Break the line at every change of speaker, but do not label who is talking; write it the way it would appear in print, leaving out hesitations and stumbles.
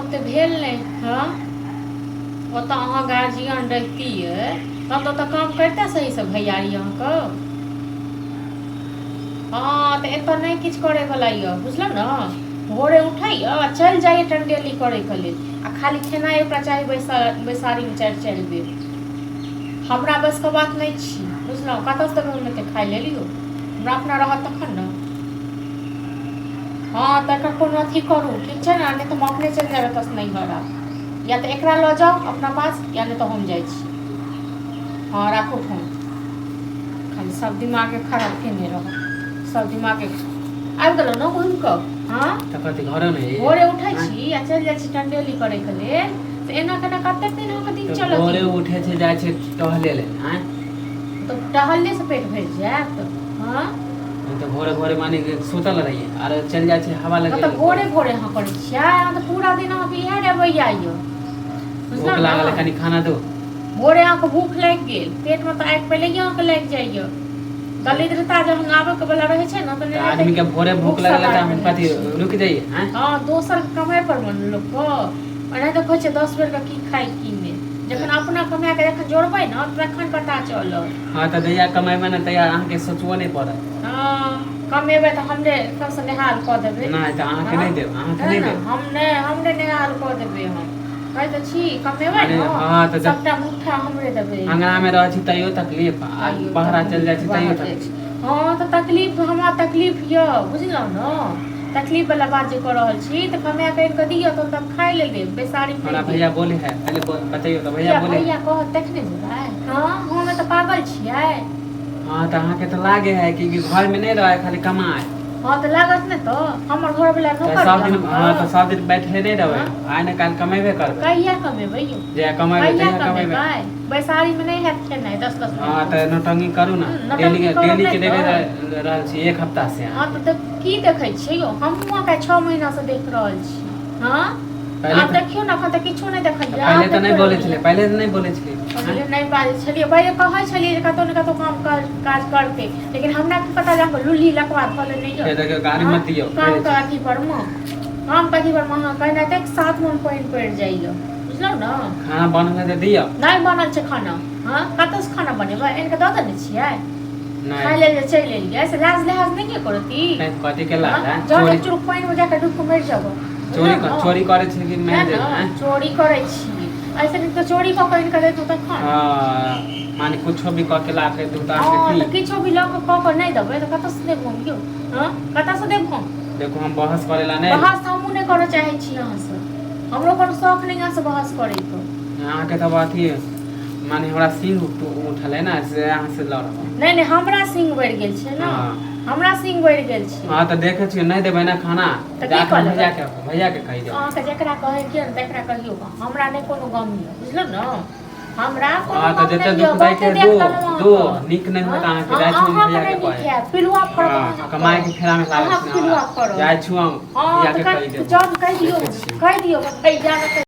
हम तो भेल नहीं हाँ ओत अहाँ गार्जियन रहितियै तब तो काम करते सही से भैयारी अहाँके हाँ तो एतऽ नहीं किछ करे वाला ये बुझल न भोरे उठैया चल जाइए टंडेली करे के लेल आ खाली खेनाइ एकरा चाही बैसारी में 4 बेर हमरा बस के बात नहीं छी बुझलहुँ कतऽ से देबै खाइ ले लियो हमरा अपना रहत तखन न हाँ तकर कोनो अथी करू ठीक छै ने नहीं तो हम अपने चलि जायब एतऽ से नहीं घर या तो एकरा लऽ जाओ अपना पास या नहीं तो हम जाइ छी हाँ राखू फोन खाली सब दिमागे खराब केने रह सब दिमागे आबि गेलौ न घुमि कऽ हाँ
तकती घर में
भोरे उठै छी आ चलि जाइ छी टंडेली करे के लेल से एना केना कतेक दिन अहाँके दिन चलत
भोरे उठे छै जाइ छै टहले ले हैं
तो टहलने से पेट भरि जायत हाँ
तो भोरे भोरे माने सुतल रहिए और चल जाइ छै हवा लगे
तो भोरे भोरे अहाँ करै छियै अहाँ तो पूरा दिन अहाँके इएह रहबैया यौ
भूख लागल कनी खाना दो
भोरे अहाँके भूख लागि गेल पेट में तो आगि पहिले अहाँके लागि जाइए दरिद्रता जब आबे के वाला रहे छै ना तो
आदमी के भोरे भूख लगल त हम कथि रुक जाइए हैं
हां दोसर कमाई पर मन लोग को ओना तो खोजे 10 बेर का की खाई की में जखन अपना कमाय के जखन जोड़बै ना तखन पता चलत
हां त दैया कमाई में न तैया अहाँ के सोचबो नहीं पड़त
हां कमेबै त हमरे सबसे निहाल क देबै
नहीं त अहाँ के नहीं देब अहाँ के नहीं देब
हमरे निहाल क देबै हम कहि त छी कमेबै ना
हां त
सबटा मुठा हमरे देबै
अंगना में रह छी तैयो तकलीफ आ बाहर चल जाइ छी तैयो तकलीफ
हां त तकलीफ हमरा तकलीफ य बुझलौ न तकलीफ वाला बात जे कर रहल छी त कमाय कर के दियो त तब खाइ ले लेब बेसारी
हमरा भैया बोले है पहले बताइयो त भैया बोले
भैया कह देखने जेबै हां हम त पागल छियै
हां त अहाँ के त लागे है कि घर में नहीं रहे खाली कमाए
हां त लागत ने तो हमर घर वाला नौकर
सब दिन हां त सब दिन बैठले नहीं रहबै आइ न काल कमेबे करबै
कहिया कमेबै यो
जे कमेबै
कहिया
तहिया कमेबै
बैसारी में नहीं हैत खेनाइ 10
हां त नौटंकी करू ना डेली के देखे रहल छी एक हफ्ता से
हां त की देखै छी यो हम का 6 महीना से देख रहल छी हां
पहले
देखियो ना त किछो नहीं देखलिए
पहले तो नहीं बोले छले पहले तो नहीं बोले छले
पहले नहीं बाजै छलिए पहले कहै छलिए जे कतौ न कतौ काम काज करते लेकिन हमरा की पता जाके लुल्ली लकवा फले नहीं
ये देखो गाड़ी मत दियो
काम का अथी पर म काम कथी पर म कहना तक 7 मन पानी पड़ जाइयो बुझलौ ना
खाना बनले दे दियो
नहीं बनल छै खाना हां कतौ से खाना बनेबै इनके द देने छियै
नहीं
खाइ ले चलि एलियै से लाज लिहाज नहीं के करती
नहीं कथि के लाज है
चोरी चुरुक पानी में जाके डूब के मर जाबो
चोरी करे छी कि मैं दे
चोरी करे छी ऐसे नहीं तो चोरी क कहीं करे तो तखन
हां माने कुछो भी क के ला के दूता के
की किछो भी ल के नहीं देबै त कतौ से देब हम यो हां कतौ से देब हम
देखो हम बहस करेला नहीं
बहस हम नहीं करे चाहे छी यहां से हमरो कोनो शौक नहीं यहां से बहस करे तो
यहां के त बात ही माने हमरा सिंह उठल है ना से यहां से लड़
नहीं हमरा सिंह बढ़ गेल छै ना हमरा सिंह बढ़ गेल छै
हां त देखे छी नहीं देबै ना खाना जाके भैया के कहि दे
हां त जेकरा कहे के तेकरा कहियो हमरा नहीं कोनो गम है बुझलो ना हमरा कोनो
हां त जते दुख दाई के दो निक नहीं होता अहाँ के जाय छी भैया के कहे
पिलुआ फड़
कमाए के फेरा में लागल छी
पिलुआ फड़
जाय छी हम भैया के कहि दे
जब कहि दियो भैया